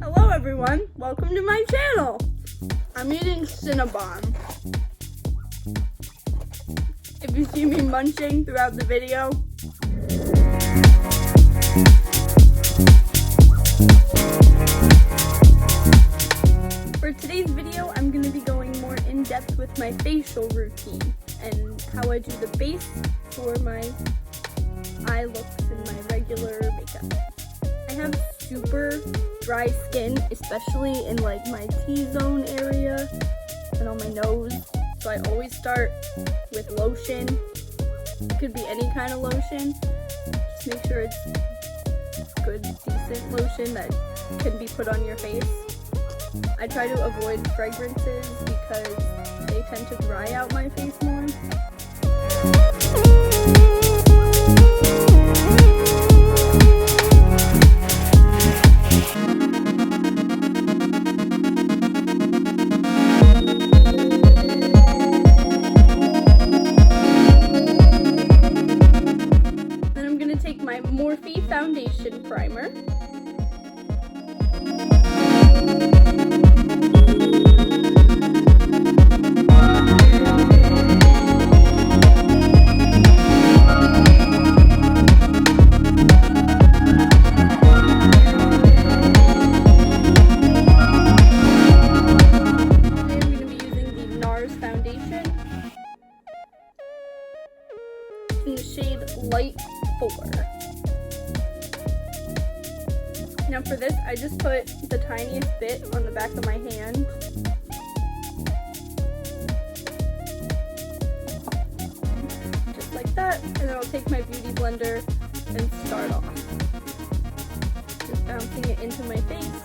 Hello everyone, welcome to my channel. I'm eating Cinnabon. If you see me munching throughout the video, for today's video, I'm going to be going more in depth with my facial routine and how I do the base for my eye looks and my regular makeup. I have super dry skin, especially in like my T-zone area and on my nose. So I always start with lotion. It could be any kind of lotion. Just make sure it's good, decent lotion that can be put on your face. I try to avoid fragrances because they tend to dry out my face more. Then I'm going to take my Morphe foundation primer. In the shade Light 4. Now for this, I just put the tiniest bit on the back of my hand. Just like that, and then I'll take my beauty blender and start off. Just bouncing it into my face.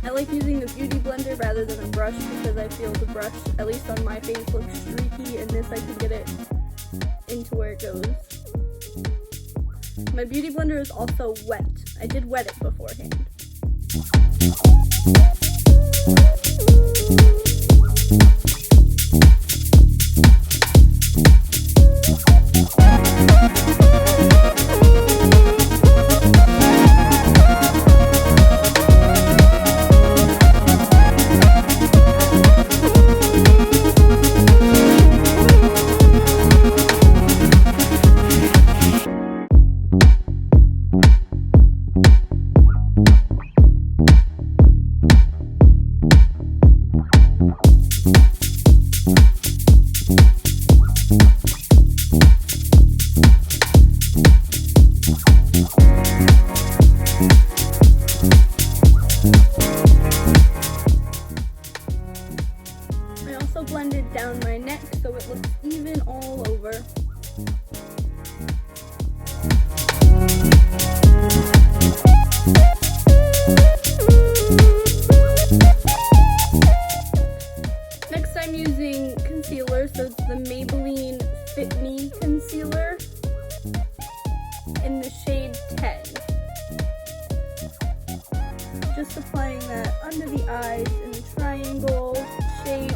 I like using the beauty blender rather than a brush because I feel the brush, at least on my face, looks streaky, and this I can get it into where it goes. My beauty blender is also wet. I did wet it beforehand. Blended down my neck so it looks even all over. Next I'm using concealer, so it's the Maybelline Fit Me concealer in the shade 10. Just applying that under the eyes in a triangle shape.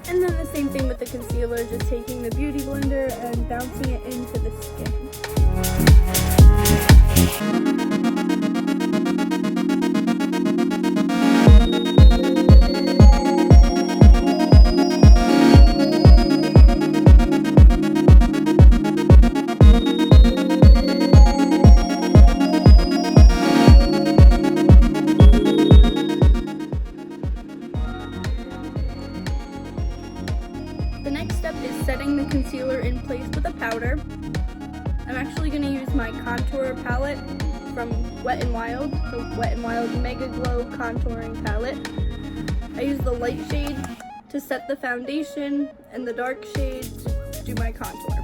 And then the same thing with the concealer, just taking the beauty blender and bouncing it into the skin. The next step is setting the concealer in place with a powder. I'm actually going to use my contour palette from Wet n Wild, the Wet n Wild Mega Glow Contouring Palette. I use the light shade to set the foundation and the dark shade to do my contour.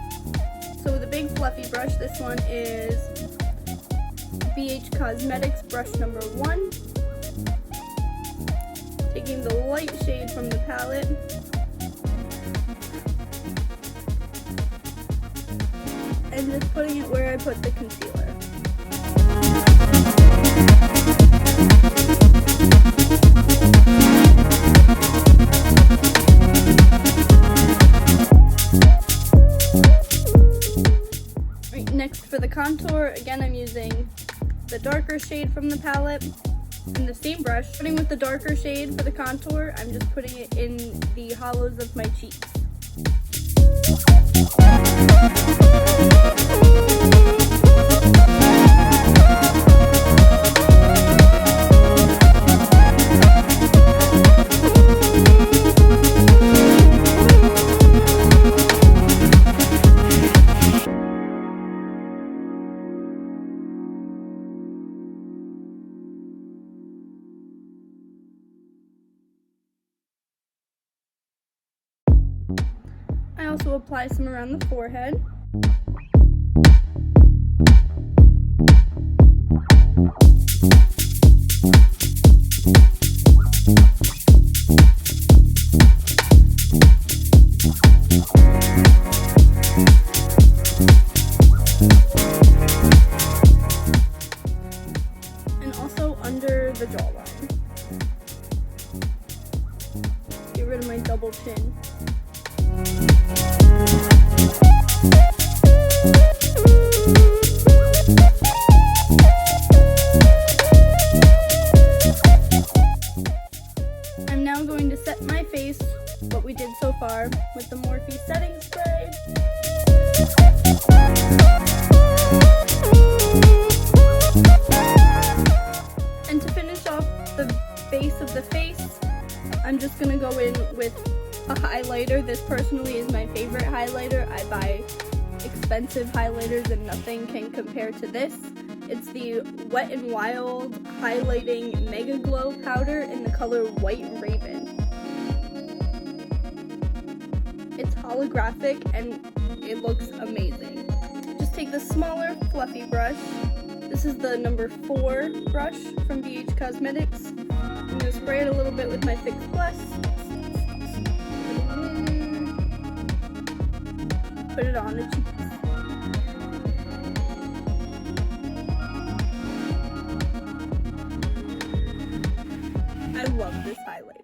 So with a big fluffy brush, this one is BH Cosmetics brush number 1. Taking the light shade from the palette and just putting it where I put the concealer. contour, again I'm using the darker shade from the palette and the same brush. Starting with the darker shade for the contour, I'm just putting it in the hollows of my cheeks. I also apply some around the forehead. And also under the jawline. Get rid of my double chin. I'm now going to set my face, what we did so far, with the Morphe setting spray. And to finish off the base of the face, I'm just going to go in with a highlighter. This personally is my favorite highlighter. I buy expensive highlighters and nothing can compare to this. It's the Wet n Wild Highlighting Mega Glow Powder in the color White Raven. It's holographic and it looks amazing. Just take the smaller fluffy brush. This is the number 4 brush from BH Cosmetics. I'm going to spray it a little bit with my Fix Plus. Put it on the cheeks. I love this highlighter.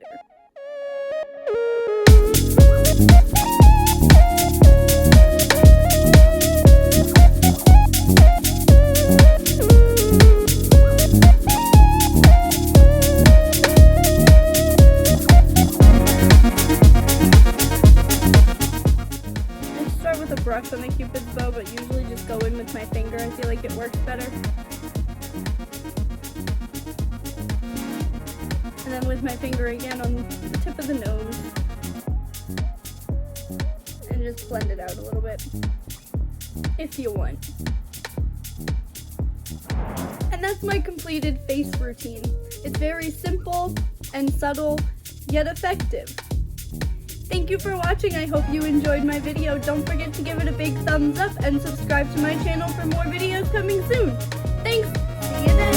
Brush on the Cupid's bow, but usually just go in with my finger. I feel like it works better. And then with my finger again on the tip of the nose. And just blend it out a little bit, if you want. And that's my completed face routine. It's very simple and subtle, yet effective. Thank you for watching. I hope you enjoyed my video. Don't forget to give it a big thumbs up and subscribe to my channel for more videos coming soon. Thanks. See you then.